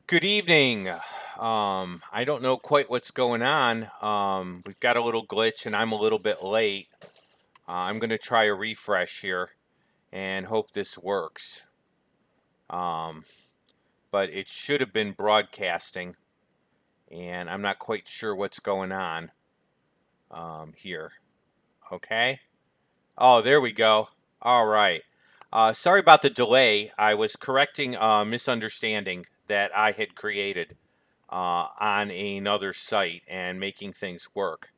Good evening. I don't know quite what's going on. We've got a little glitch and I'm a little bit late. I'm going to try a refresh here and hope this works. Um, but it should have been broadcasting and I'm not quite sure what's going on here. Okay. Oh, there we go. All right. Sorry about the delay. I was correcting a misunderstanding that I had created on another site and making things work.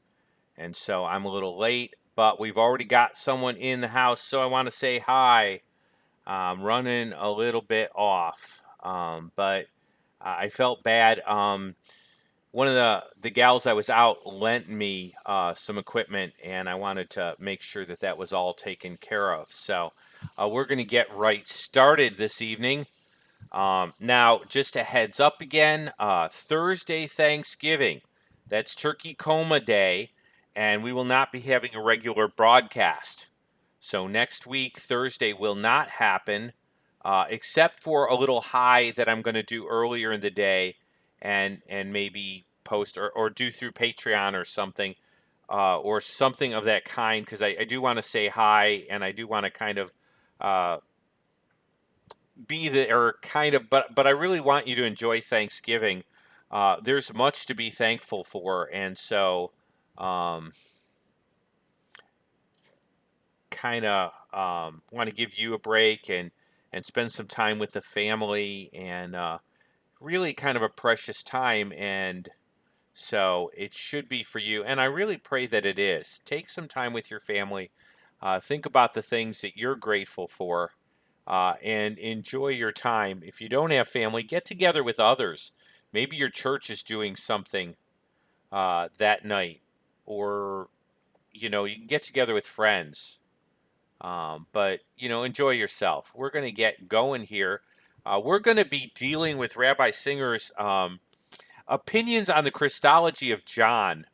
And so I'm a little late, but we've already got someone in the house, so I want to say hi. I'm running a little bit off, but I felt bad. One of the gals I was out lent me some equipment, and I wanted to make sure that that was all taken care of. So we're going to get right started this evening. Now, just a heads up again, Thursday, Thanksgiving. That's Turkey Coma Day, and we will not be having a regular broadcast. So next week, Thursday, will not happen, except for a little high that I'm going to do earlier in the day and maybe post or do through Patreon or something of that kind, because I do want to say hi and I do want to kind of uh, be there kind of, but I really want you to enjoy Thanksgiving. There's much to be thankful for, and so um, kind of want to give you a break and spend some time with the family and really kind of a precious time, and so it should be for you, and I really pray that it is. Take some time with your family. Think about the things that you're grateful for, and enjoy your time. If you don't have family, get together with others. Maybe your church is doing something that night, or you can get together with friends. But enjoy yourself. We're going to get going here. We're going to be dealing with Rabbi Singer's opinions on the Christology of John.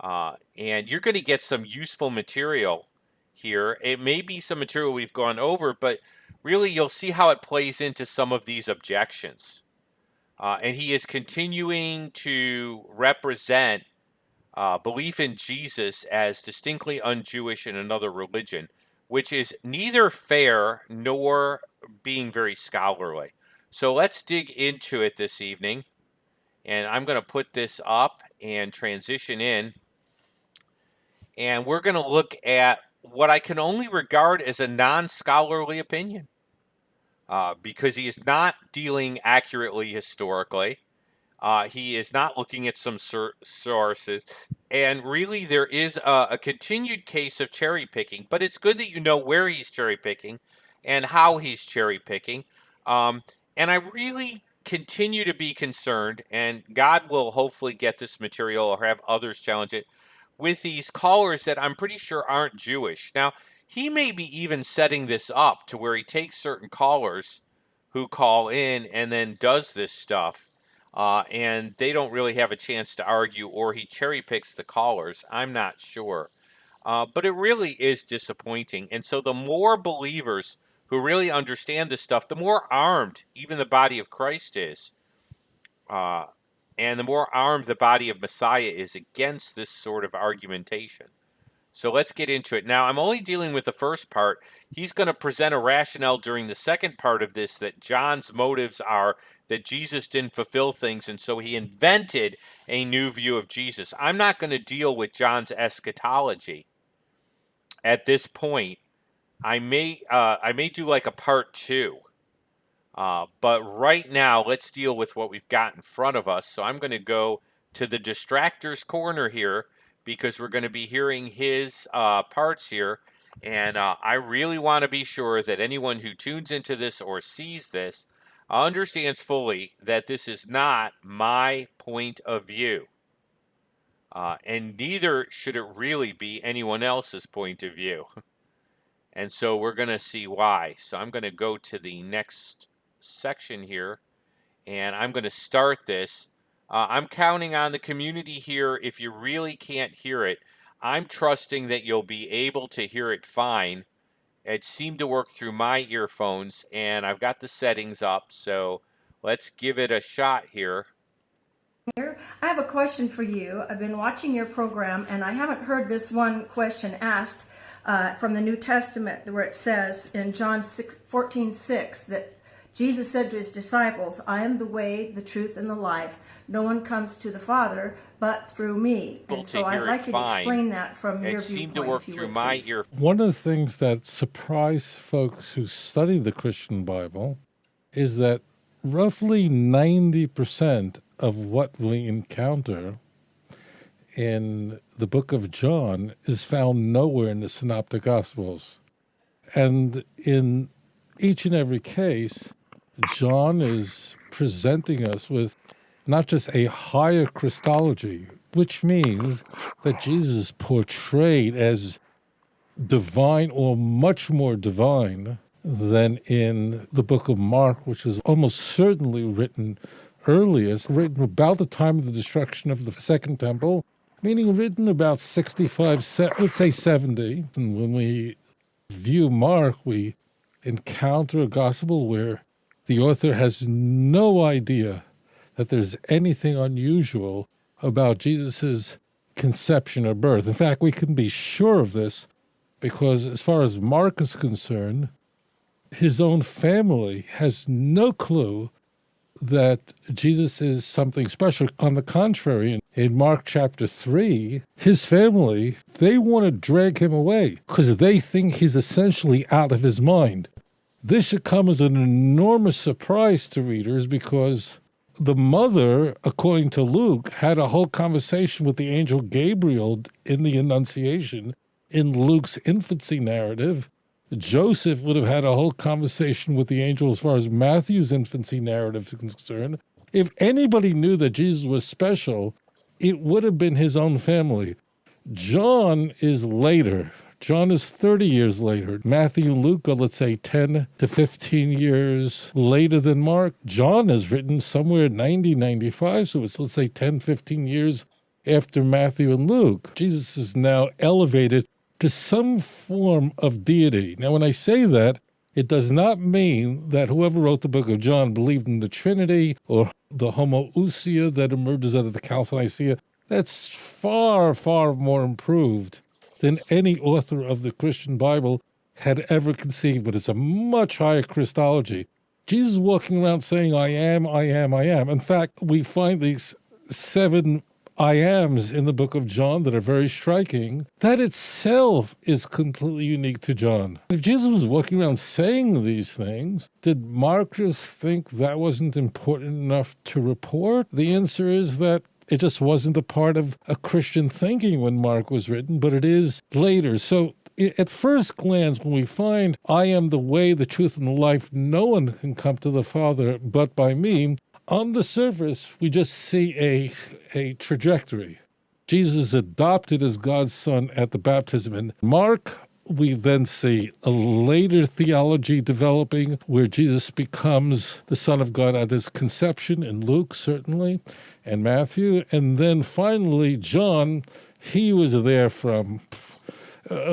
And you're going to get some useful material here. It may be some material we've gone over, but really you'll see how it plays into some of these objections. And he is continuing to represent belief in Jesus as distinctly un-Jewish in another religion, which is neither fair nor being very scholarly. So let's dig into it this evening. And I'm going to put this up and transition in. And we're going to look at what I can only regard as a non-scholarly opinion, because he is not dealing accurately historically. He is not looking at some sources. And really, there is a continued case of cherry picking, but it's good that you know where he's cherry picking and how he's cherry picking. Um, and I really continue to be concerned, and God will hopefully get this material or have others challenge it with these callers that I'm pretty sure aren't Jewish. Now, he may be even setting this up to where he takes certain callers who call in and then does this stuff, and they don't really have a chance to argue, or he cherry picks the callers. I'm not sure. But it really is disappointing. And so the more believers who really understand this stuff, the more armed even the body of Christ is. Uh, and the more armed the body of Messiah is against this sort of argumentation. So let's get into it. Now, I'm only dealing with the first part. He's going to present a rationale during the second part of this that John's motives are that Jesus didn't fulfill things, and so he invented a new view of Jesus. I'm not going to deal with John's eschatology at this point. I may do like a part two. But right now, let's deal with what we've got in front of us. So I'm going to go to the distractor's corner here because we're going to be hearing his parts here. And I really want to be sure that anyone who tunes into this or sees this understands fully that this is not my point of view. And neither should it really be anyone else's point of view. And so we're going to see why. So I'm going to go to the next section here and I'm going to start this. I'm counting on the community here. If you really can't hear it, I'm trusting that you'll be able to hear it fine. It seemed to work through my earphones, and I've got the settings up, so let's give it a shot here. I have a question for you. I've been watching your program and I haven't heard this one question asked from the New Testament where it says in John 14:6 that Jesus said to his disciples, I am the way, the truth, and the life. No one comes to the Father but through me. And so I'd like you to explain that from your viewpoint. It seemed to work through my ear. One of the things that surprise folks who study the Christian Bible is that roughly 90% of what we encounter in the book of John is found nowhere in the Synoptic Gospels. And in each and every case, John is presenting us with not just a higher Christology, which means that Jesus is portrayed as divine or much more divine than in the book of Mark, which is almost certainly written earliest, written about the time of the destruction of the Second Temple, meaning written about 65, let's say 70. And when we view Mark, we encounter a gospel where the author has no idea that there's anything unusual about Jesus's conception or birth. In fact, we can be sure of this because as far as Mark is concerned, his own family has no clue that Jesus is something special. On the contrary, in Mark chapter 3, his family, they want to drag him away because they think he's essentially out of his mind. This should come as an enormous surprise to readers because the mother, according to Luke, had a whole conversation with the angel Gabriel in the Annunciation in Luke's infancy narrative. Joseph would have had a whole conversation with the angel as far as Matthew's infancy narrative is concerned. If anybody knew that Jesus was special, it would have been his own family. John is later. John is 30 years later. Matthew and Luke are, let's say, 10 to 15 years later than Mark. John is written somewhere 90, 95, so it's, let's say, 10, 15 years after Matthew and Luke. Jesus is now elevated to some form of deity. Now, when I say that, it does not mean that whoever wrote the book of John believed in the Trinity or the homoousia that emerges out of the Council of Nicaea. That's far, far more improved than any author of the Christian Bible had ever conceived, but it's a much higher Christology. Jesus walking around saying, I am, I am, I am. In fact, we find these 7 I ams in the book of John that are very striking. That itself is completely unique to John. If Jesus was walking around saying these things, did Mark just think that wasn't important enough to report? The answer is that it just wasn't a part of a Christian thinking when Mark was written, but it is later. So at first glance, when we find, I am the way, the truth, and the life, no one can come to the Father but by me, on the surface, we just see a trajectory. Jesus is adopted as God's son at the baptism. In Mark, we then see a later theology developing where Jesus becomes the Son of God at his conception, in Luke, certainly, and Matthew. And then finally, John, he was there from...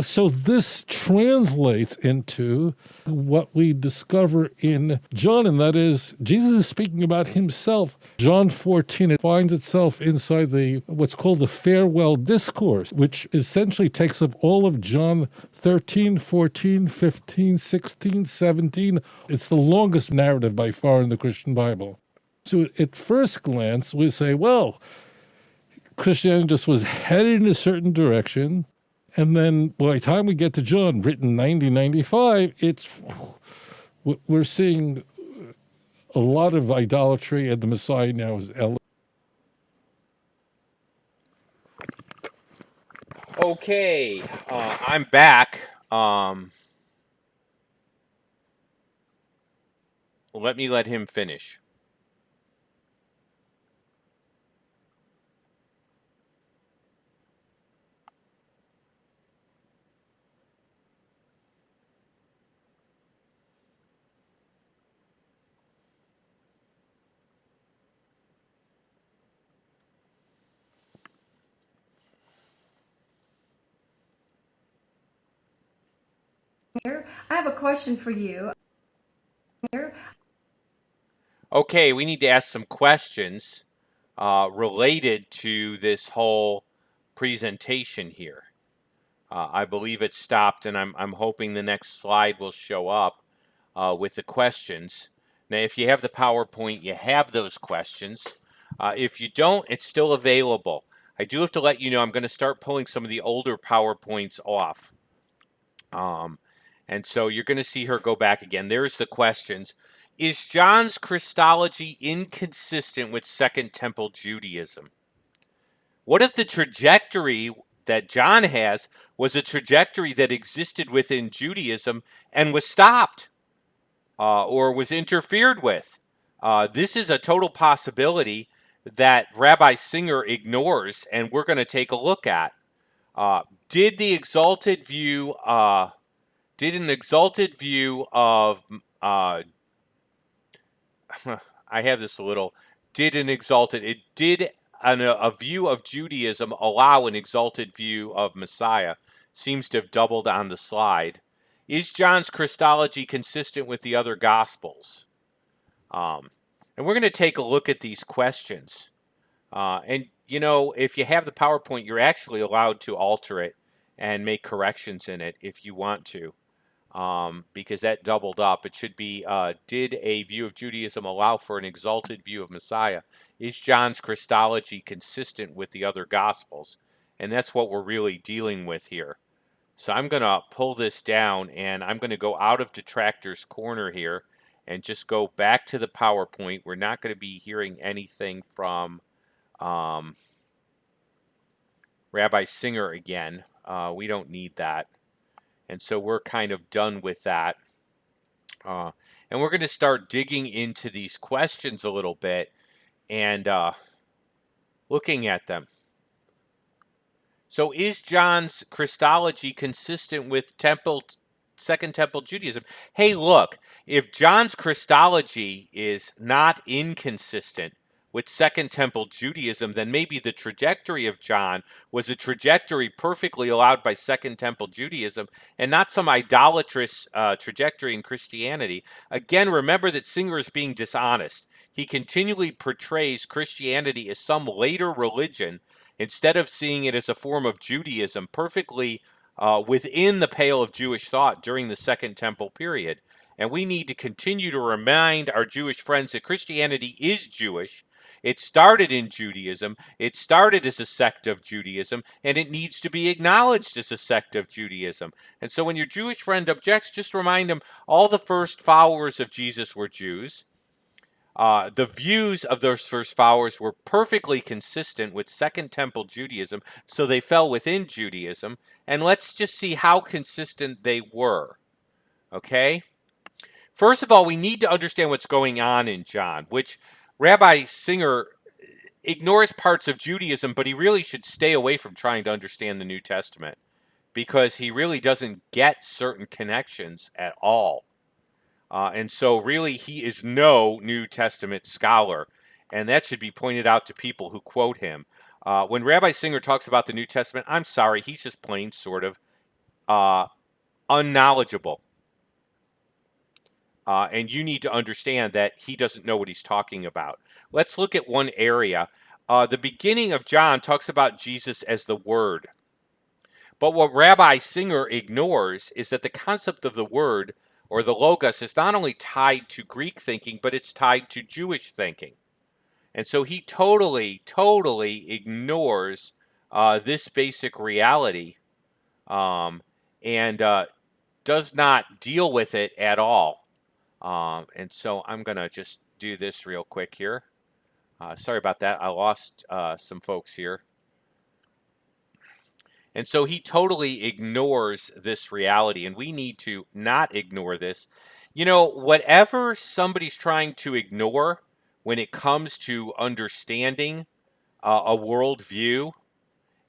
So this translates into what we discover in John, and that is Jesus is speaking about himself. John 14, it finds itself inside what's called the farewell discourse, which essentially takes up all of John 13, 14, 15, 16, 17. It's the longest narrative by far in the Christian Bible. So at first glance, we say, well, Christianity just was headed in a certain direction. And then by the time we get to John, written 90, 95, we're seeing a lot of idolatry, and the Messiah now is elevated. Okay, I'm back. Let him finish. I have a question for you. Okay, we need to ask some questions related to this whole presentation here. I believe it stopped, and I'm hoping the next slide will show up with the questions. Now, if you have the PowerPoint, you have those questions. If you don't, it's still available. I do have to let you know I'm going to start pulling some of the older PowerPoints off. And so you're going to see her go back again. There's the questions. Is John's Christology inconsistent with Second Temple Judaism? What if the trajectory that John has was a trajectory that existed within Judaism and was stopped or was interfered with? This is a total possibility that Rabbi Singer ignores, and we're going to take a look at. Uh, did the exalted view did an exalted view of I have this a little did an exalted it did a view of Judaism allow an exalted view of Messiah? Seems to have doubled on the slide. Is John's Christology consistent with the other Gospels? And we're going to take a look at these questions. And you know, if you have the PowerPoint, you're actually allowed to alter it and make corrections in it if you want to. Because that doubled up. It should be, did a view of Judaism allow for an exalted view of Messiah? Is John's Christology consistent with the other Gospels? And that's what we're really dealing with here. So I'm going to pull this down, and I'm going to go out of Detractor's Corner here and just go back to the PowerPoint. We're not going to be hearing anything from Rabbi Singer again. We don't need that. And so we're kind of done with that. And we're going to start digging into these questions a little bit and looking at them. So, is John's Christology consistent with Second Temple Judaism? Hey, look, if John's Christology is not inconsistent with Second Temple Judaism, then maybe the trajectory of John was a trajectory perfectly allowed by Second Temple Judaism and not some idolatrous trajectory in Christianity. Again, remember that Singer is being dishonest. He continually portrays Christianity as some later religion instead of seeing it as a form of Judaism perfectly within the pale of Jewish thought during the Second Temple period. And we need to continue to remind our Jewish friends that Christianity is Jewish. It started in Judaism, it started as a sect of Judaism, and it needs to be acknowledged as a sect of Judaism. And so when your Jewish friend objects, just remind them all the first followers of Jesus were Jews. The views of those first followers were perfectly consistent with Second Temple Judaism, so they fell within Judaism. And let's just see how consistent they were. Okay? First of all, we need to understand what's going on in John, which Rabbi Singer ignores parts of Judaism, but he really should stay away from trying to understand the New Testament because he really doesn't get certain connections at all. And so, really, he is no New Testament scholar. And that should be pointed out to people who quote him. When Rabbi Singer talks about the New Testament, I'm sorry, he's just plain sort of unknowledgeable. And you need to understand that he doesn't know what he's talking about. Let's look at one area. The beginning of John talks about Jesus as the Word. But what Rabbi Singer ignores is that the concept of the Word or the Logos is not only tied to Greek thinking, but it's tied to Jewish thinking. And so he totally ignores this basic reality and does not deal with it at all. And so I'm going to just do this real quick here. Sorry about that. I lost some folks here. And so he totally ignores this reality, and we need to not ignore this. You know, whatever somebody's trying to ignore when it comes to understanding a worldview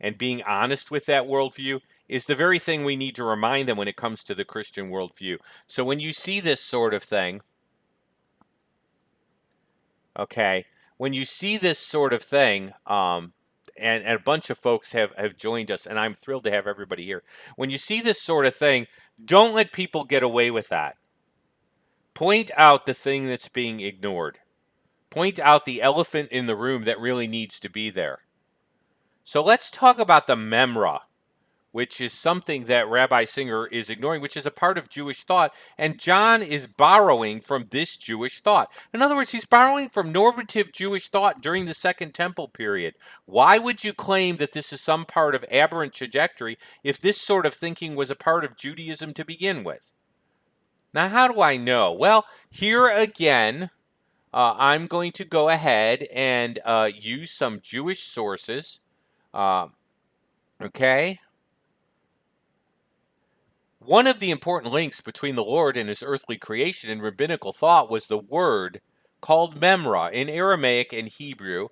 and being honest with that worldview is the very thing we need to remind them when it comes to the Christian worldview. So when you see this sort of thing, okay, when you see this sort of thing, and a bunch of folks have joined us, and I'm thrilled to have everybody here. When you see this sort of thing, don't let people get away with that. Point out the thing that's being ignored. point out the elephant in the room that really needs to be there. So let's talk about the memra, which is something that Rabbi Singer is ignoring, which is a part of Jewish thought. And John is borrowing from this Jewish thought. In other words, he's borrowing from normative Jewish thought during the Second Temple period. Why would you claim that this is some part of aberrant trajectory if this sort of thinking was a part of Judaism to begin with? Now, how do I know? Well, here again, I'm going to go ahead and use some Jewish sources. Uh, okay? One of the important links between the Lord and his earthly creation in rabbinical thought was the word called memra in Aramaic and Hebrew,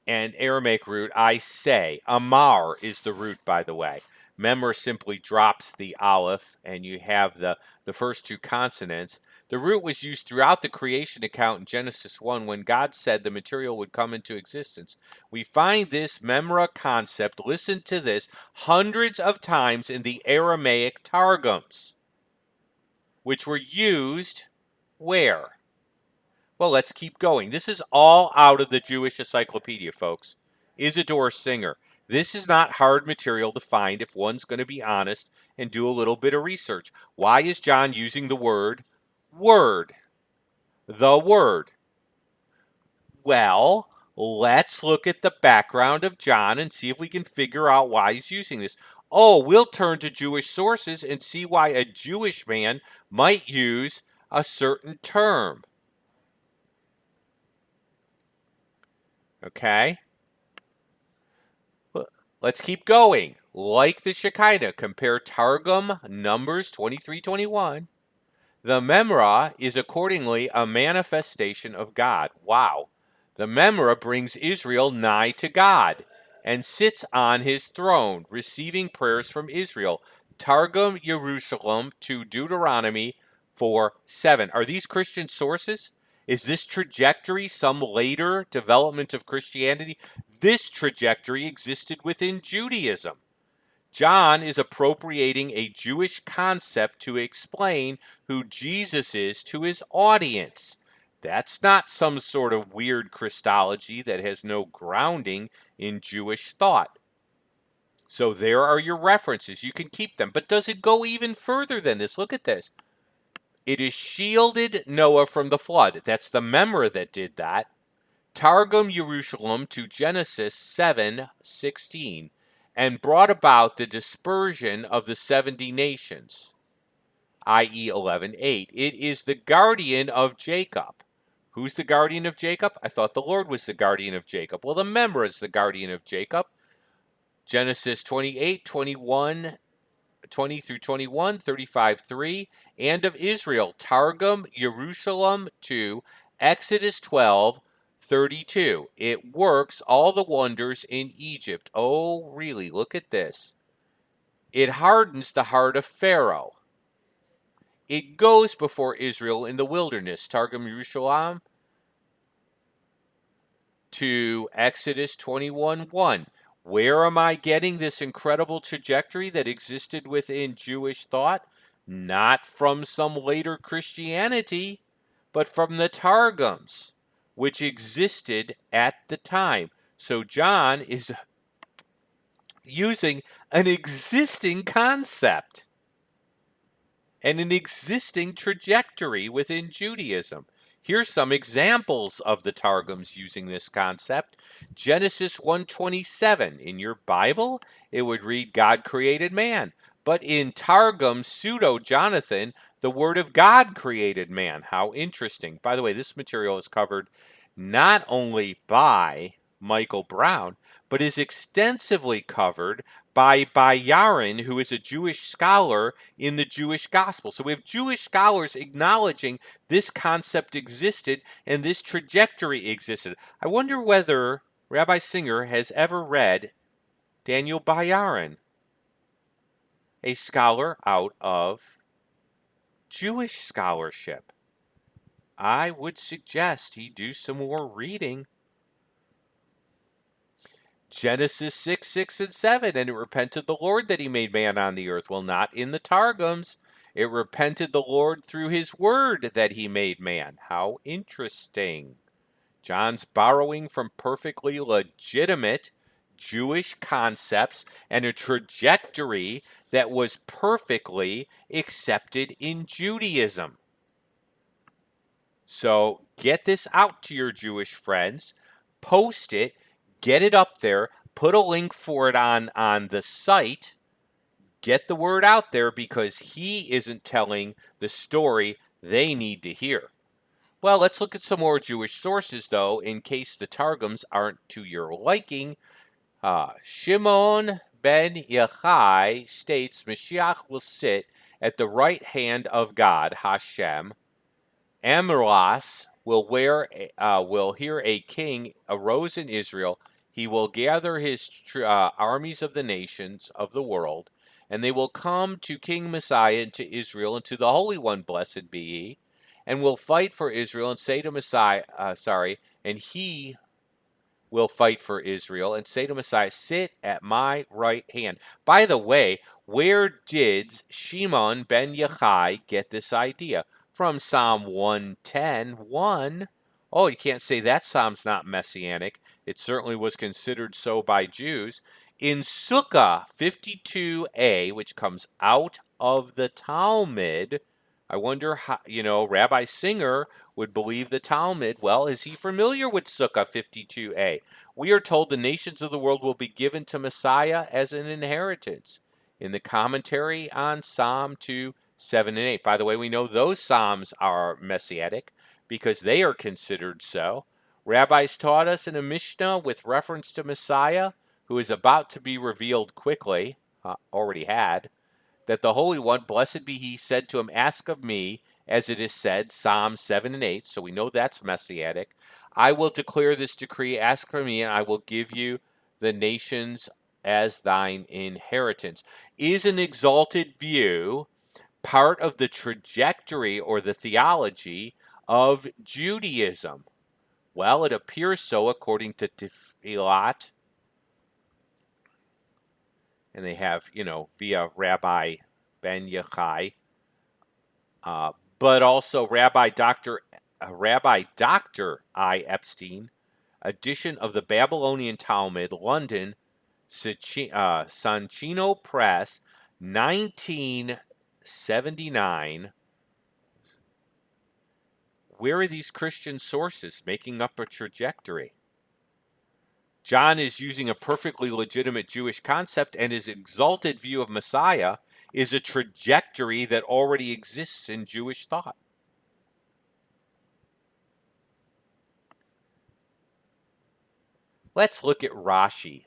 and Aramaic root, I say. Amar is the root, by the way. Memra simply drops the aleph, and you have the first two consonants. The root was used throughout the creation account in Genesis 1 when God said the material would come into existence. We find this memra concept, listen to this, hundreds of times in the Aramaic Targums, which were used where? Well, let's keep going. This is all out of the Jewish Encyclopedia, folks. Isidore Singer. This is not hard material to find if one's going to be honest and do a little bit of research. Why is John using the word word? The word. Well, let's look at the background of John and see if we can figure out why he's using this. Oh, we'll turn to Jewish sources and see why a Jewish man might use a certain term. Okay? Let's keep going. Like the Shekinah, compare Targum Numbers 23:21. The Memra is accordingly a manifestation of God. Wow. The Memra brings Israel nigh to God and sits on his throne, receiving prayers from Israel. Targum Jerusalem to Deuteronomy 4:7. Are these Christian sources? Is this trajectory some later development of Christianity? This trajectory existed within Judaism. John is appropriating a Jewish concept to explain who Jesus is to his audience. That's not some sort of weird Christology that has no grounding in Jewish thought. So there are your references. You can keep them. But does it go even further than this? Look at this. It is shielded Noah from the flood. That's the Memra that did that. Targum Jerusalem to Genesis 7:16, and brought about the dispersion of the 70 nations, i.e. 11:8. It is the guardian of Jacob. Who's the guardian of Jacob? I thought the Lord was the guardian of Jacob. Well, the Memra is the guardian of Jacob. Genesis 28:21 20 through 21, 35:3, and of Israel, Targum Jerusalem 2, Exodus 12:32. It works all the wonders in Egypt. Oh, really? Look at this. It hardens the heart of Pharaoh. It goes before Israel in the wilderness. Targum Jerusalem to Exodus 21:1. Where am I getting this incredible trajectory that existed within Jewish thought? Not from some later Christianity, but from the Targums, which existed at the time. So John is using an existing concept and an existing trajectory within Judaism. Here's some examples of the Targums using this concept. Genesis 1:27. In your Bible, it would read God created man. But in Targum Pseudo-Jonathan, the word of God created man. How interesting. By the way, this material is covered not only by Michael Brown, but is extensively covered by Bayarin, who is a Jewish scholar in the Jewish gospel. So we have Jewish scholars acknowledging this concept existed and this trajectory existed. I wonder whether Rabbi Singer has ever read Daniel Bayarin, a scholar out of Jewish scholarship. I would suggest he do some more reading. Genesis 6, 6, and 7, and it repented the Lord that he made man on the earth. Well, not in the Targums. It repented the Lord through his word that he made man. How interesting. John's borrowing from perfectly legitimate Jewish concepts and a trajectory that was perfectly accepted in Judaism. So get this out to your Jewish friends, post it, get it up there, put a link for it on the site, get the word out there because he isn't telling the story they need to hear. Well, let's look at some more Jewish sources, though, in case the Targums aren't to your liking. Shimon ben Yochai states Mashiach will sit at the right hand of God, Hashem. Amras will hear a king arose in Israel. He will gather his armies of the nations of the world, and they will come to King Messiah and to Israel and to the Holy One, blessed be he, and will fight for Israel and say to Messiah, and he will fight for Israel and say to Messiah, sit at my right hand. By the way, where did Shimon ben Yochai get this idea? From Psalm 110:1. Oh, you can't say that psalm's not messianic. It certainly was considered so by Jews. In Sukkah 52a, which comes out of the Talmud, I wonder how, Rabbi Singer would believe the Talmud. Well, is he familiar with Sukkah 52a? We are told the nations of the world will be given to Messiah as an inheritance. In the commentary on Psalm 2, 7, and 8. By the way, we know those Psalms are messianic because they are considered so. Rabbis taught us in a Mishnah with reference to Messiah, who is about to be revealed quickly, already had, that the Holy One, blessed be he, said to him, ask of me, as it is said, Psalm 7 and 8, so we know that's messianic. I will declare this decree, ask for me, and I will give you the nations as thine inheritance. Is an exalted view part of the trajectory or the theology of Judaism? Well, it appears so according to Tefillat, and they have, via Rabbi Ben Yochai, but also Rabbi Dr. I. Epstein, edition of the Babylonian Talmud, London, Sanchino Press, 1979. Where are these Christian sources making up a trajectory? John is using a perfectly legitimate Jewish concept, and his exalted view of Messiah is a trajectory that already exists in Jewish thought. Let's look at Rashi.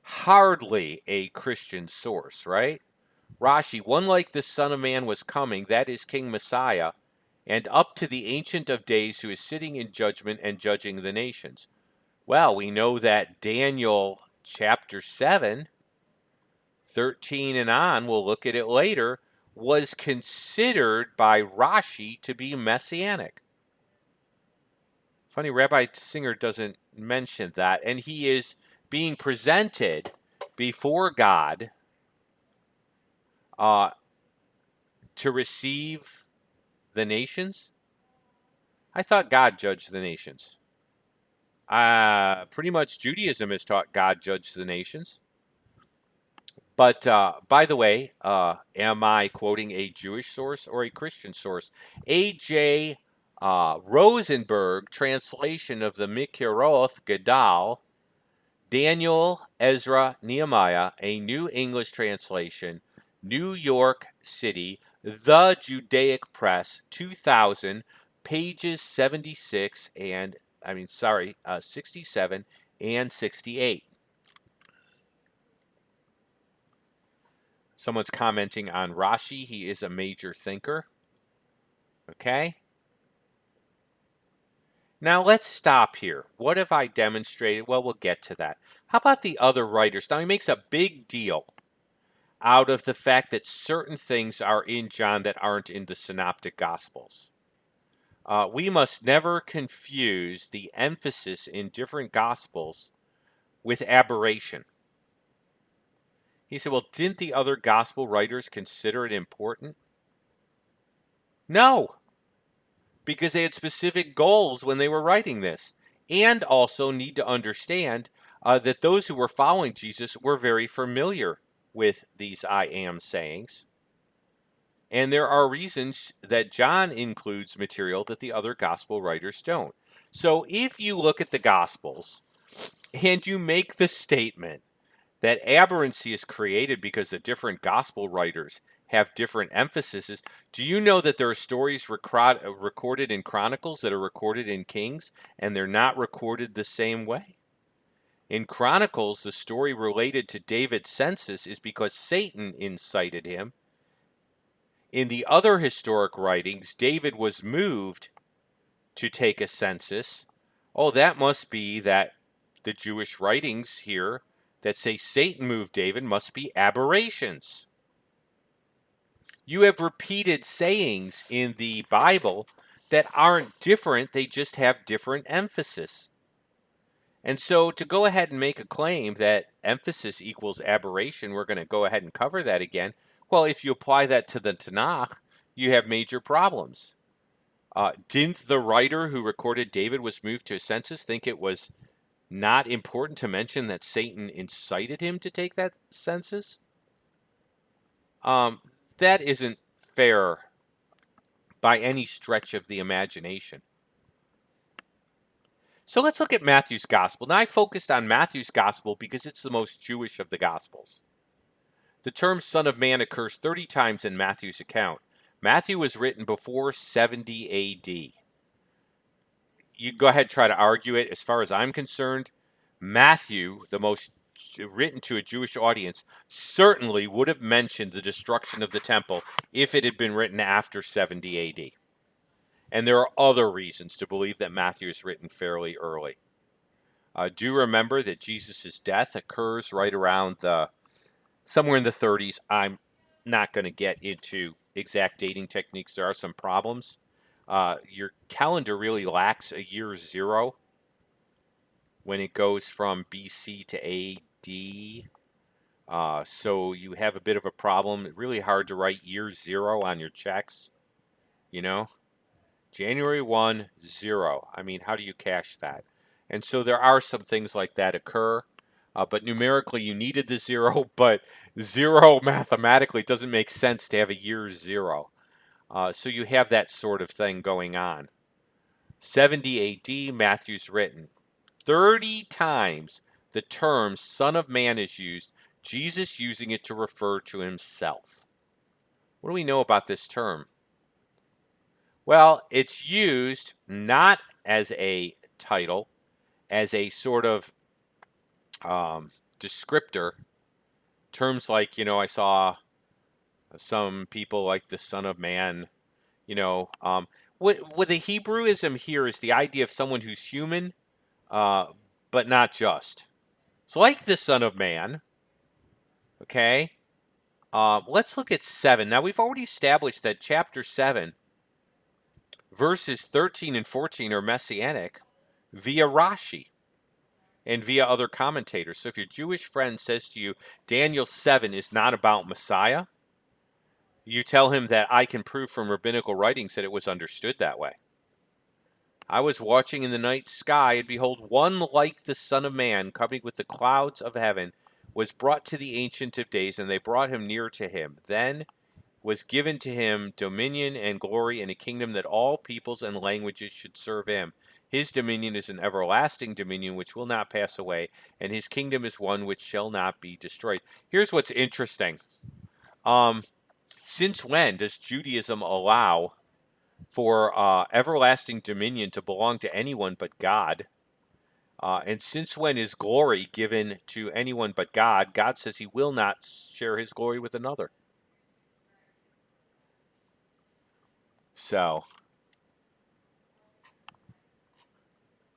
Hardly a Christian source, right? Rashi, one like the Son of Man was coming, that is King Messiah, and up to the Ancient of Days who is sitting in judgment and judging the nations. Well, we know that Daniel chapter 7, 13 and on, we'll look at it later, was considered by Rashi to be messianic. Funny, Rabbi Singer doesn't mention that, and he is being presented before God to receive the nations. I thought God judged the nations. Pretty much Judaism has taught God judged the nations. But by the way, am I quoting a Jewish source or a Christian source? A.J. Rosenberg, translation of the Mikharoth Gadal, Daniel, Ezra, Nehemiah, a New English translation, New York City, The Judaic Press, 2000, pages 67 and 68. Someone's commenting on Rashi. He is a major thinker. Okay? Now let's stop here. What have I demonstrated? Well, we'll get to that. How about the other writers? Now he makes a big deal out of the fact that certain things are in John that aren't in the Synoptic Gospels. We must never confuse the emphasis in different Gospels with aberration. He said, well, didn't the other gospel writers consider it important? No, because they had specific goals when they were writing this. And also need to understand that those who were following Jesus were very familiar with these I am sayings. And there are reasons that John includes material that the other gospel writers don't. So if you look at the gospels and you make the statement that aberrancy is created because the different gospel writers have different emphases, do you know that there are stories recorded in Chronicles that are recorded in Kings, and they're not recorded the same way? In Chronicles, the story related to David's census is because Satan incited him. In the other historic writings, David was moved to take a census. Oh, that must be that the Jewish writings here that say Satan moved David must be aberrations. You have repeated sayings in the Bible that aren't different, they just have different emphasis. And so to go ahead and make a claim that emphasis equals aberration, we're going to go ahead and cover that again. Well, if you apply that to the Tanakh, you have major problems. Didn't the writer who recorded David was moved to a census think it was not important to mention that Satan incited him to take that census? Um, that isn't fair by any stretch of the imagination. So let's look at Matthew's gospel. Now, I focused on Matthew's gospel because it's the most Jewish of the gospels. The term Son of Man occurs 30 times in Matthew's account. Matthew was written before 70 AD. You go ahead and try to argue it. As far as I'm concerned, Matthew, the most written to a Jewish audience, certainly would have mentioned the destruction of the temple if it had been written after 70 AD. And there are other reasons to believe that Matthew is written fairly early. Do remember that Jesus' death occurs right around somewhere in the 30s. I'm not going to get into exact dating techniques. There are some problems. Your calendar really lacks a year zero when it goes from BC to AD. So you have a bit of a problem. Really hard to write year zero on your checks, you know? January 1, 0. I mean, how do you cash that? And so there are some things like that occur. But numerically, you needed the zero, but zero mathematically doesn't make sense to have a year zero. So you have that sort of thing going on. 70 AD, Matthew's written. 30 times the term Son of Man is used, Jesus using it to refer to himself. What do we know about this term? Well, it's used not as a title, as a sort of descriptor. Terms like, I saw some people like the Son of Man, what the Hebrewism here is the idea of someone who's human, uh, but not just. It's like the Son of Man, okay? Let's look at 7. Now, we've already established that chapter 7, verses 13 and 14 are messianic via Rashi and via other commentators. So if your Jewish friend says to you, Daniel 7 is not about Messiah, you tell him that I can prove from rabbinical writings that it was understood that way. I was watching in the night sky, and behold, one like the Son of Man, coming with the clouds of heaven, was brought to the Ancient of Days, and they brought him near to him. Then was given to him dominion and glory and a kingdom that all peoples and languages should serve him. His dominion is an everlasting dominion which will not pass away, and his kingdom is one which shall not be destroyed. Here's what's interesting. Since when does Judaism allow for everlasting dominion to belong to anyone but God? And since when is glory given to anyone but God? God says he will not share his glory with another. So,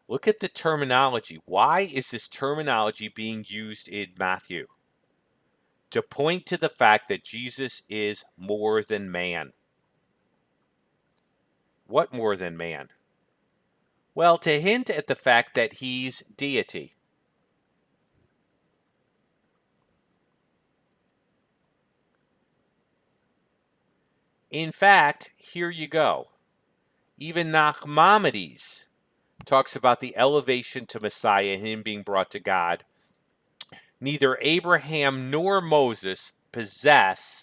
look at the terminology. Why is this terminology being used in Matthew? To point to the fact that Jesus is more than man. What more than man? Well, to hint at the fact that he's deity. In fact, here you go. Even Nachmanides talks about the elevation to Messiah and him being brought to God. Neither Abraham nor Moses possess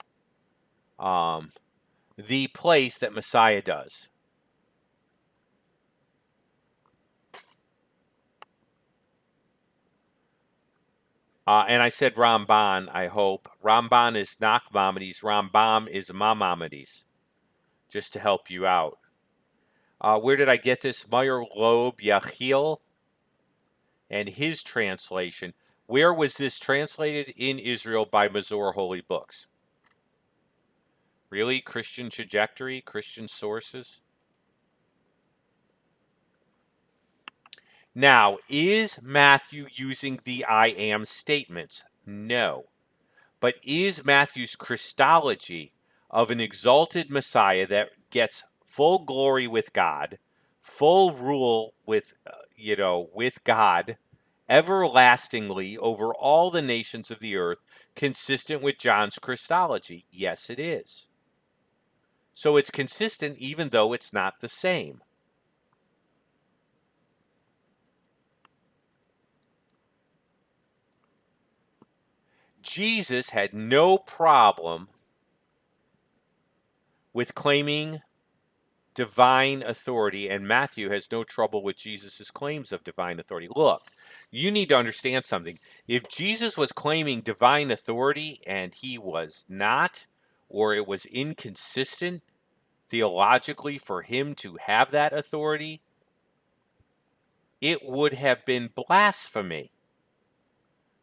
the place that Messiah does. And I said Ramban, I hope. Ramban is Nachmanides. Rambam is Maimonides, just to help you out. Where did I get this? Meyer Loeb Yachiel and his translation. Where was this translated? In Israel by Mazor Holy Books. Really? Christian trajectory? Christian sources? Now, is Matthew using the I am statements? No. But is Matthew's Christology of an exalted Messiah that gets full glory with God, full rule with, with God, everlastingly over all the nations of the earth, consistent with John's Christology? Yes, it is. So it's consistent even though it's not the same. Jesus had no problem with claiming divine authority, and Matthew has no trouble with Jesus' claims of divine authority. Look, you need to understand something. If Jesus was claiming divine authority and he was not, or it was inconsistent theologically for him to have that authority, it would have been blasphemy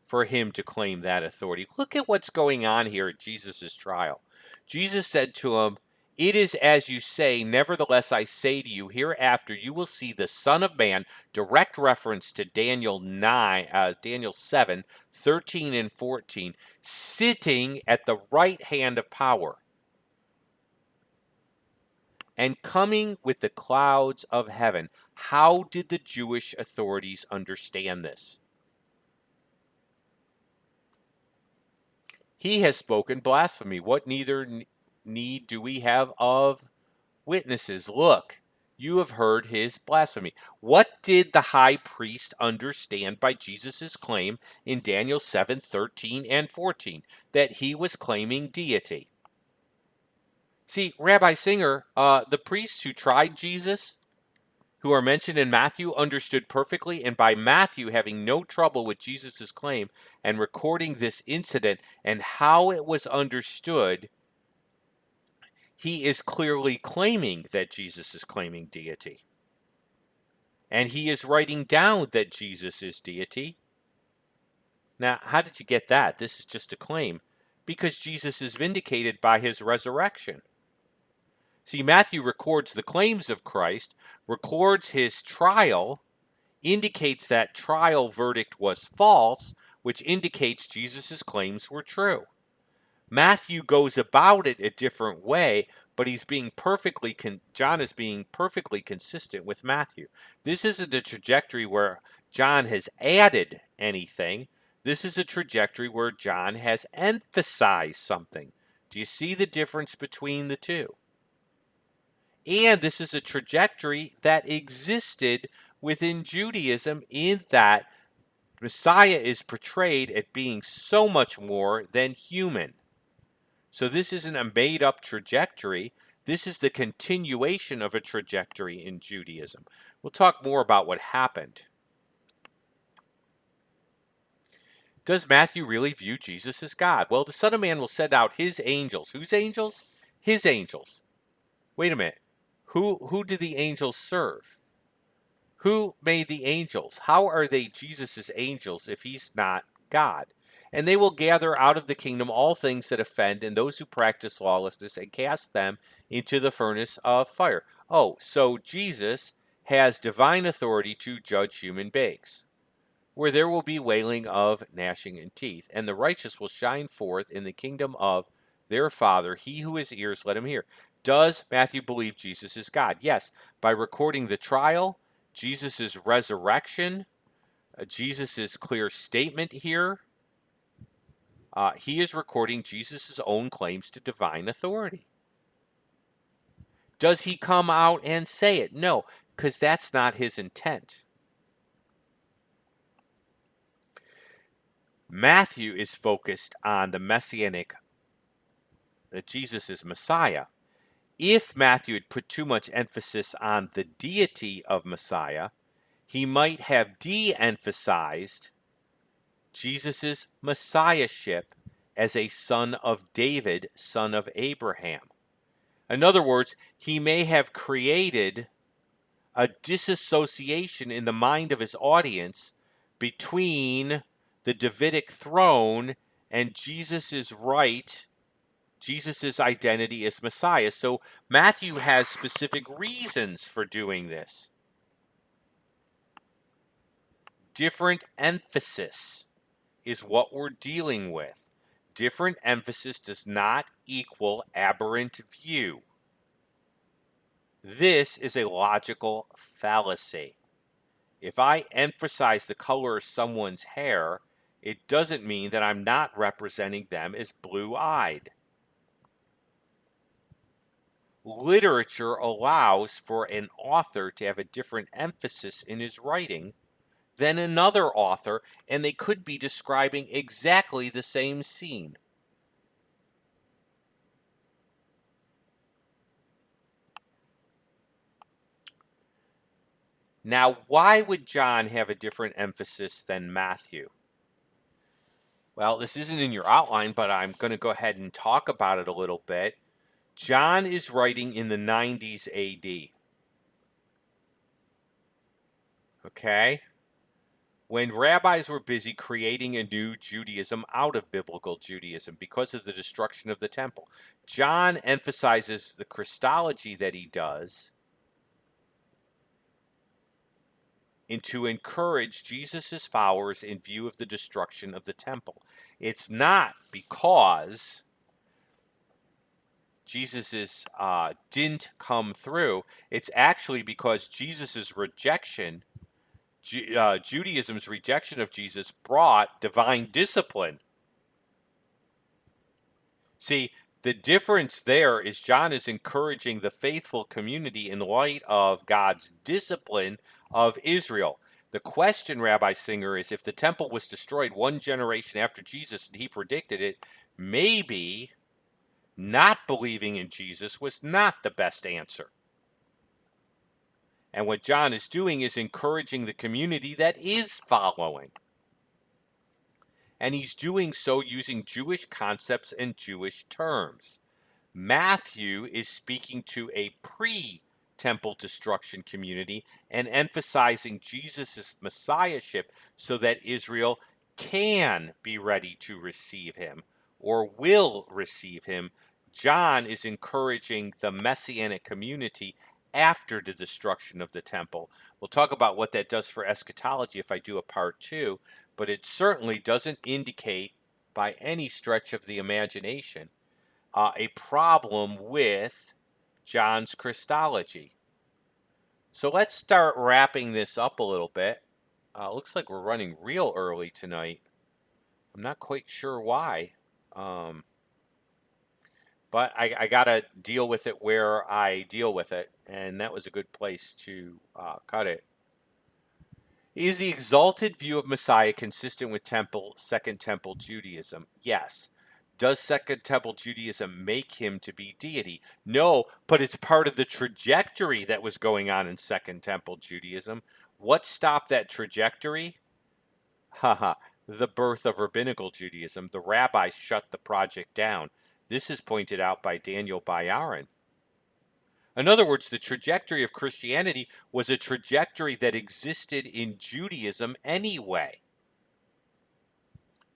for him to claim that authority. Look at what's going on here at Jesus' trial. Jesus said to him, "It is as you say, nevertheless I say to you, hereafter you will see the Son of Man," direct reference to Daniel 7, 13 and 14, "sitting at the right hand of power and coming with the clouds of heaven." How did the Jewish authorities understand this? He has spoken blasphemy. What need do we have of witnesses? Look, you have heard his blasphemy. What did the high priest understand by Jesus' claim in Daniel 7, 13 and 14? That he was claiming deity. See, Rabbi Singer, the priests who tried Jesus, who are mentioned in Matthew, understood perfectly, and by Matthew having no trouble with Jesus' claim and recording this incident and how it was understood, he is clearly claiming that Jesus is claiming deity. And he is writing down that Jesus is deity. Now, how did you get that? This is just a claim. Because Jesus is vindicated by his resurrection. See, Matthew records the claims of Christ, records his trial, indicates that trial verdict was false, which indicates Jesus' claims were true. Matthew goes about it a different way, but John is being perfectly consistent with Matthew. This isn't a trajectory where John has added anything. This is a trajectory where John has emphasized something. Do you see the difference between the two? And this is a trajectory that existed within Judaism, in that Messiah is portrayed as being so much more than human. So this isn't a made-up trajectory. This is the continuation of a trajectory in Judaism. We'll talk more about what happened. Does Matthew really view Jesus as God? Well, the Son of Man will send out his angels. Whose angels? His angels. Wait a minute. Who did the angels serve? Who made the angels? How are they Jesus' angels if he's not God? "And they will gather out of the kingdom all things that offend and those who practice lawlessness and cast them into the furnace of fire." Oh, so Jesus has divine authority to judge human beings, where there will be wailing of gnashing in teeth, and the righteous will shine forth in the kingdom of their Father. He who has ears, let him hear. Does Matthew believe Jesus is God? Yes. By recording the trial, Jesus' resurrection, Jesus' clear statement here, he is recording Jesus' own claims to divine authority. Does he come out and say it? No, because that's not his intent. Matthew is focused on the messianic, that Jesus is Messiah. If Matthew had put too much emphasis on the deity of Messiah, he might have de-emphasized Jesus' messiahship as a son of David, son of Abraham. In other words, he may have created a disassociation in the mind of his audience between the Davidic throne and Jesus' right, Jesus' identity as Messiah. So Matthew has specific reasons for doing this. Different emphasis is what we're dealing with. Different emphasis does not equal aberrant view. This is a logical fallacy. If I emphasize the color of someone's hair, it doesn't mean that I'm not representing them as blue-eyed. Literature allows for an author to have a different emphasis in his writing than another author, and they could be describing exactly the same scene. Now, why would John have a different emphasis than Matthew? Well, this isn't in your outline, but I'm going to go ahead and talk about it a little bit. John is writing in the 90s AD. Okay? When rabbis were busy creating a new Judaism out of biblical Judaism because of the destruction of the temple. John emphasizes the Christology that he does and to encourage Jesus' followers in view of the destruction of the temple. It's not because Jesus' didn't come through. It's actually because Jesus' rejection, Judaism's rejection of Jesus, brought divine discipline. See, the difference there is John is encouraging the faithful community in light of God's discipline of Israel. The question, Rabbi Singer, is if the temple was destroyed one generation after Jesus and he predicted it, maybe not believing in Jesus was not the best answer. And what John is doing is encouraging the community that is following. And he's doing so using Jewish concepts and Jewish terms. Matthew is speaking to a pre-temple destruction community and emphasizing Jesus' messiahship so that Israel can be ready to receive him or will receive him. John is encouraging the messianic community after the destruction of the temple. We'll talk about what that does for eschatology if I do a part 2, but it certainly doesn't indicate by any stretch of the imagination a problem with John's Christology. So let's start wrapping this up a little bit. Looks like we're running real early tonight. I'm not quite sure why. But I got to deal with it where I deal with it, and that was a good place to cut it. Is the exalted view of Messiah consistent with Second Temple Judaism? Yes. Does Second Temple Judaism make him to be deity? No, but it's part of the trajectory that was going on in Second Temple Judaism. What stopped that trajectory? Haha, the birth of rabbinical Judaism. The rabbis shut the project down. This is pointed out by Daniel Bayarin. In other words, the trajectory of Christianity was a trajectory that existed in Judaism anyway.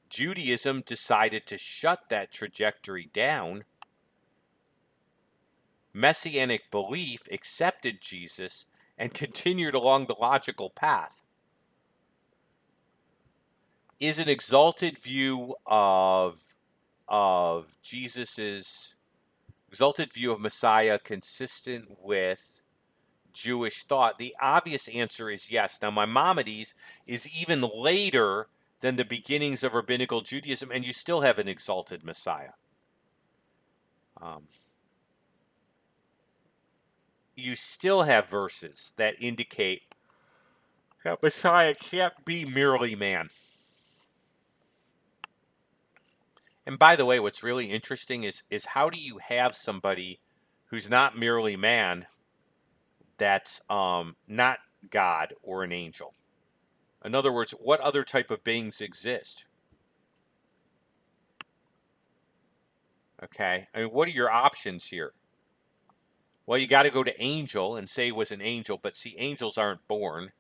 Judaism decided to shut that trajectory down. Messianic belief accepted Jesus and continued along the logical path. Is an exalted view of Jesus's exalted view of Messiah consistent with Jewish thought? The obvious answer is yes. Now, Maimonides is even later than the beginnings of rabbinical Judaism, and you still have an exalted Messiah. you still have verses that indicate that Messiah can't be merely man. And by the way, what's really interesting is how do you have somebody who's not merely man that's not God or an angel? In other words, what other type of beings exist? Okay, I mean, what are your options here? Well, you got to go to angel and say he was an angel, but see, angels aren't born.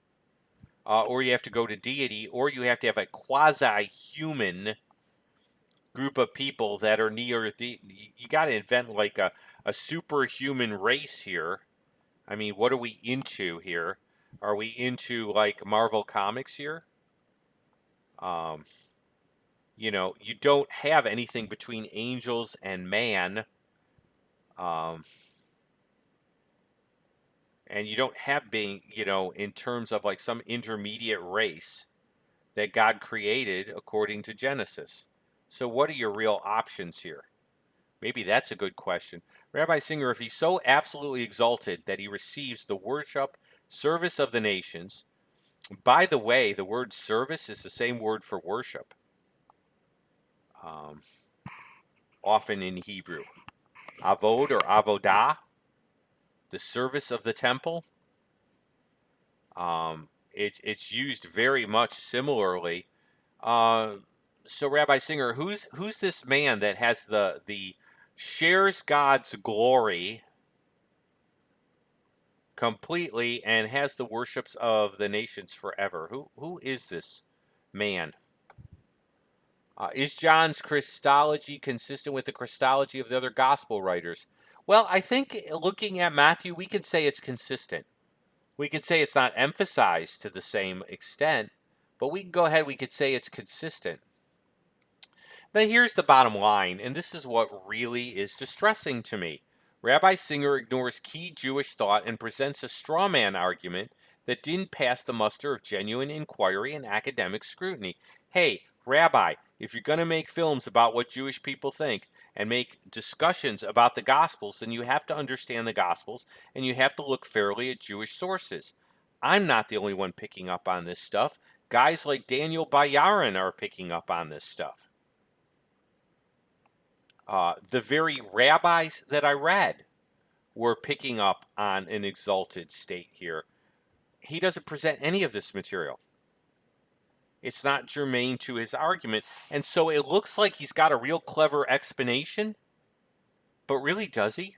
Or you have to go to deity, or you have to have a quasi-human group of people that are near the. You got to invent like a superhuman race here. I mean, what are we into here? Are we into like Marvel Comics here? Um, you don't have anything between angels and man, um, and you don't have being, in terms of like some intermediate race that God created according to Genesis. So, what are your real options here? Maybe that's a good question. Rabbi Singer, if he's so absolutely exalted that he receives the worship, service of the nations, by the way, the word service is the same word for worship, um, often in Hebrew. Avod or avodah, the service of the temple. It's used very much similarly. Uh, so Rabbi Singer, who's this man that has the shares God's glory completely and has the worships of the nations forever? Who is this man? Is John's Christology consistent with the Christology of the other gospel writers? Well, I think looking at Matthew, we could say it's consistent. We could say it's not emphasized to the same extent, but we can go ahead, we could say it's consistent. Now, here's the bottom line, and this is what really is distressing to me. Rabbi Singer ignores key Jewish thought and presents a straw man argument that didn't pass the muster of genuine inquiry and academic scrutiny. Hey, Rabbi, if you're going to make films about what Jewish people think and make discussions about the Gospels, then you have to understand the Gospels and you have to look fairly at Jewish sources. I'm not the only one picking up on this stuff. Guys like Daniel Bayarin are picking up on this stuff. The very rabbis that I read were picking up on an exalted state here. He doesn't present any of this material. It's not germane to his argument. And so it looks like he's got a real clever explanation, but really, does he?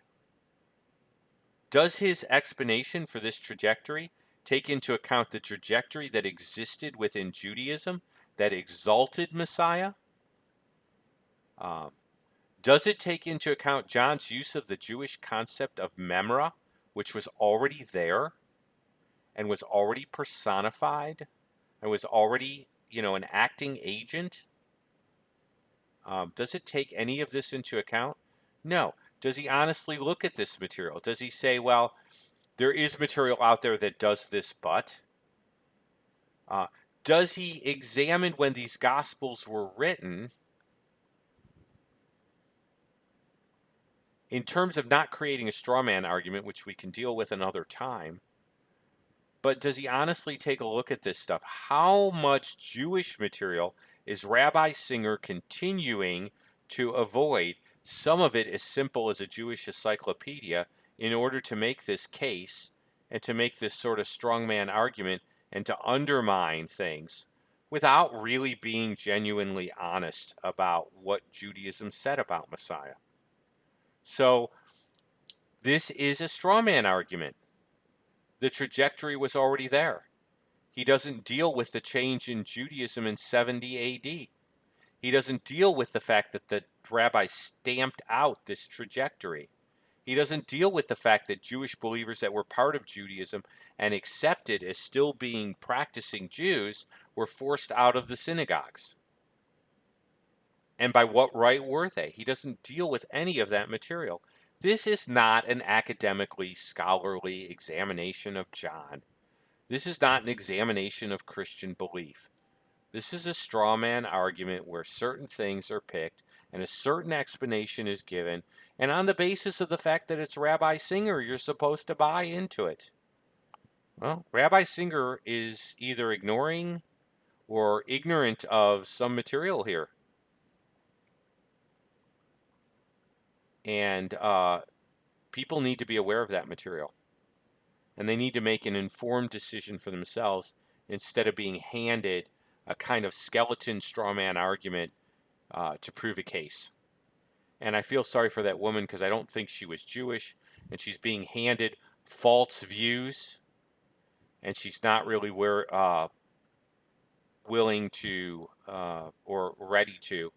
Does his explanation for this trajectory take into account the trajectory that existed within Judaism that exalted Messiah? Um, Does it take into account John's use of the Jewish concept of memra, which was already there and was already personified and was already, an acting agent? Does it take any of this into account? No. Does he honestly look at this material? Does he say, well, there is material out there that does this, but? Uh, does he examine when these Gospels were written in terms of not creating a straw man argument, which we can deal with another time? But does he honestly take a look at this stuff? How much Jewish material is Rabbi Singer continuing to avoid? Some of it as simple as a Jewish encyclopedia in order to make this case and to make this sort of strongman argument and to undermine things without really being genuinely honest about what Judaism said about Messiah. So this is a strawman argument. The trajectory was already there. He doesn't deal with the change in Judaism in 70 AD. He doesn't deal with the fact that the rabbi stamped out this trajectory. He doesn't deal with the fact that Jewish believers that were part of Judaism and accepted as still being practicing Jews were forced out of the synagogues. And by what right were they? He doesn't deal with any of that material. This is not an academically scholarly examination of John. This is not an examination of Christian belief. This is a straw man argument where certain things are picked and a certain explanation is given, and on the basis of the fact that it's Rabbi Singer, you're supposed to buy into it. Well, Rabbi Singer is either ignoring or ignorant of some material here. And people need to be aware of that material. And they need to make an informed decision for themselves instead of being handed a kind of skeleton straw man argument to prove a case. And I feel sorry for that woman because I don't think she was Jewish, and she's being handed false views, and she's not really willing to or ready to.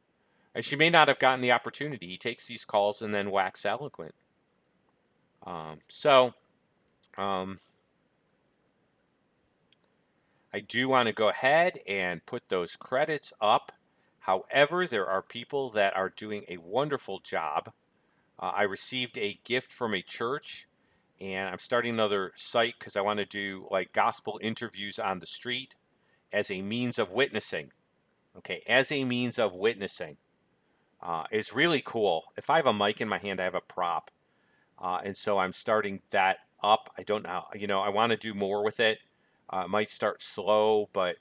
And she may not have gotten the opportunity. He takes these calls and then wax eloquent. So I do want to go ahead and put those credits up. However, there are people that are doing a wonderful job. I received a gift from a church, and I'm starting another site because I want to do like gospel interviews on the street as a means of witnessing. Okay, as a means of witnessing. It's really cool. If I have a mic in my hand, I have a prop. And so I'm starting that up. I don't know, I want to do more with it. It might start slow, but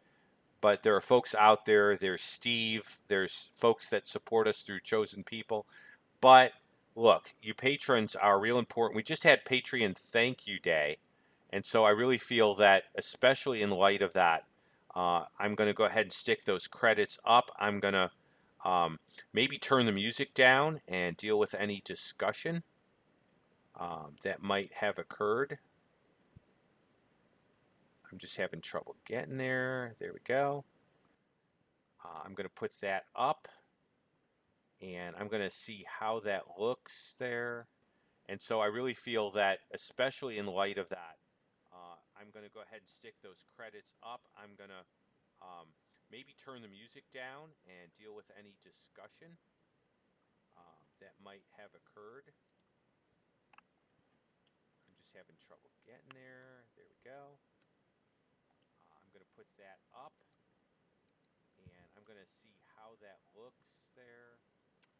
there are folks out there. There's Steve. There's folks that support us through Chosen People. But look, you patrons are real important. We just had Patreon Thank You Day, and so I really feel that, especially in light of that, I'm going to go ahead and stick those credits up. I'm going to maybe turn the music down and deal with any discussion that might have occurred. I'm just having trouble getting there. There we go. I'm going to put that up, and I'm going to see how that looks there. And so I really feel that, especially in light of that, I'm going to go ahead and stick those credits up. I'm going to maybe turn the music down and deal with any discussion that might have occurred. I'm just having trouble getting there. There we go. I'm going to put that up, and I'm going to see how that looks there.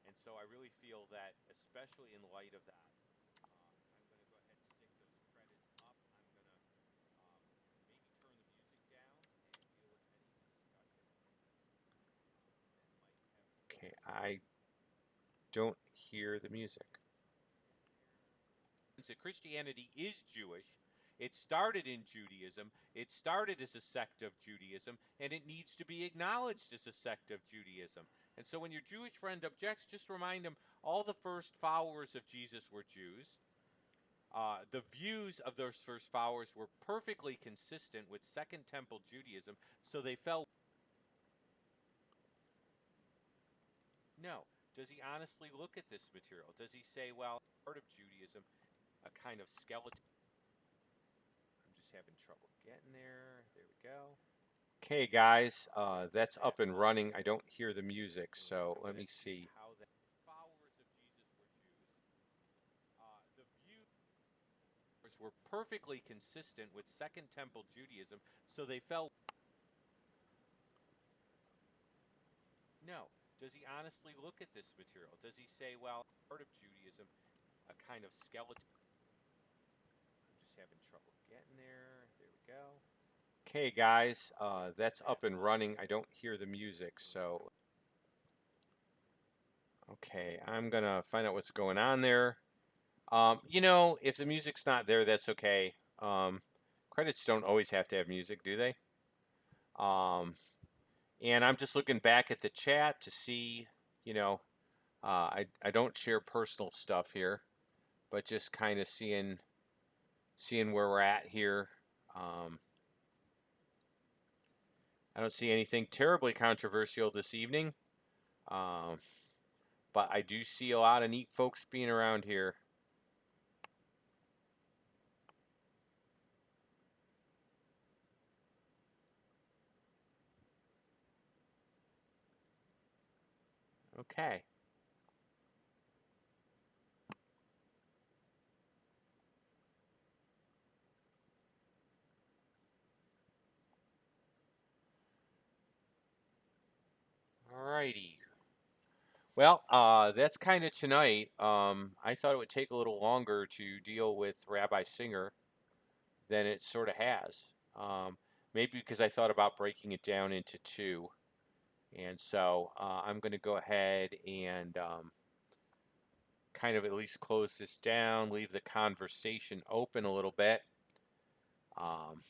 And so I really feel that, especially in light of that, I'm going to go ahead and stick those credits up. I'm going to maybe turn the music down and deal with any discussion that might have. Okay, I don't hear the music. So Christianity is Jewish. It started in Judaism. It started as a sect of Judaism, and it needs to be acknowledged as a sect of Judaism. And so when your Jewish friend objects, just remind him all the first followers of Jesus were Jews. The views of those first followers were perfectly consistent with Second Temple Judaism, so they fell. No. Does he honestly look at this material? Does he say, well, part of Judaism, a kind of skeleton? I'm just having trouble getting there. There we go. Okay, guys, that's up and running. I don't hear the music, so let me see. Followers of Jesus were Jews. The views were perfectly consistent with Second Temple Judaism, so they fell. No. Does he honestly look at this material? Does he say, well, part of Judaism, a kind of skeleton? I'm just having trouble getting there. There we go. Okay, guys, that's up and running. I don't hear the music, so. Okay, I'm gonna find out what's going on there. If the music's not there, that's okay. Credits don't always have to have music, do they? And I'm just looking back at the chat to see, I don't share personal stuff here, but just kind of seeing where we're at here. I don't see anything terribly controversial this evening, but I do see a lot of neat folks being around here. Okay. righty. Well, that's kind of tonight. I thought it would take a little longer to deal with Rabbi Singer than it sort of has. Maybe because I thought about breaking it down into two. And so I'm going to go ahead and kind of at least close this down, leave the conversation open a little bit. Um,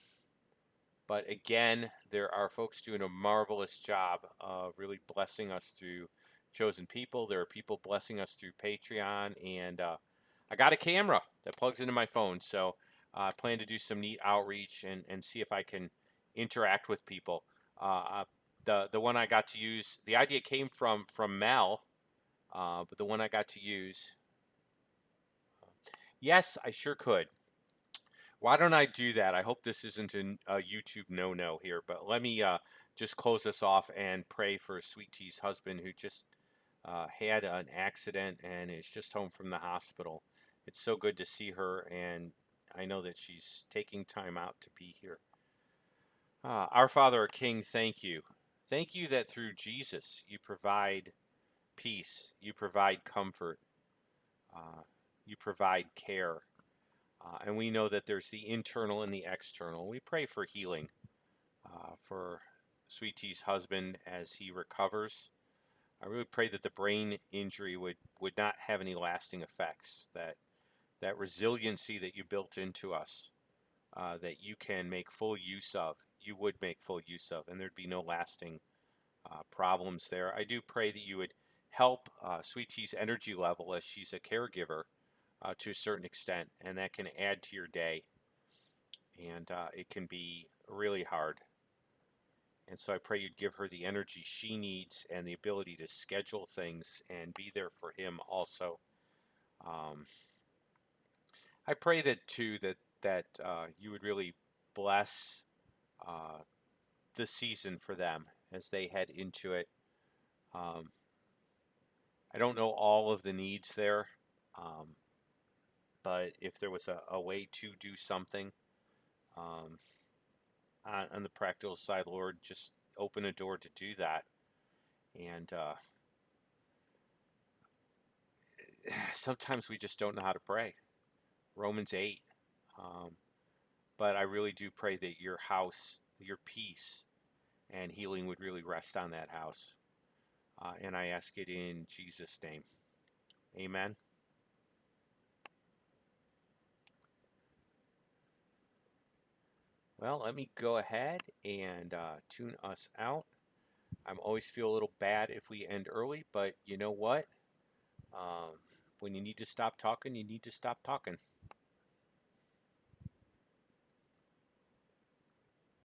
but again, there are folks doing a marvelous job of really blessing us through chosen people. There are people blessing us through Patreon, and I got a camera that plugs into my phone, so I plan to do some neat outreach and see if I can interact with people. The one I got to use, the idea came from Mel, but the one I got to use, yes, I sure could. Why don't I do that? I hope this isn't a YouTube no-no here, but let me just close us off and pray for Sweet Tea's husband who just had an accident and is just home from the hospital. It's so good to see her, and I know that she's taking time out to be here. Our Father, our King, thank you. Thank you that through Jesus you provide peace, you provide comfort, uh, you provide care. And we know that there's the internal and the external. We pray for healing for Sweet Tea's husband as he recovers. I really pray that the brain injury would not have any lasting effects, that resiliency that you built into us, that you can make full use of, you would make full use of, and there'd be no lasting problems there. I do pray that you would help Sweet Tea's energy level as she's a caregiver to a certain extent, and that can add to your day, and it can be really hard. And so I pray you'd give her the energy she needs and the ability to schedule things and be there for him also. Um, I pray that too that you would really bless uh, the season for them as they head into it. Um, I don't know all of the needs there, um, but if there was a way to do something um, on the practical side, Lord, just open a door to do that. And sometimes we just don't know how to pray. Romans 8. Um, but I really do pray that your house, your peace, and healing would really rest on that house. And I ask it in Jesus' name. Amen. Well, let me go ahead and tune us out. I'm always feel a little bad if we end early, but you know what? When you need to stop talking, you need to stop talking.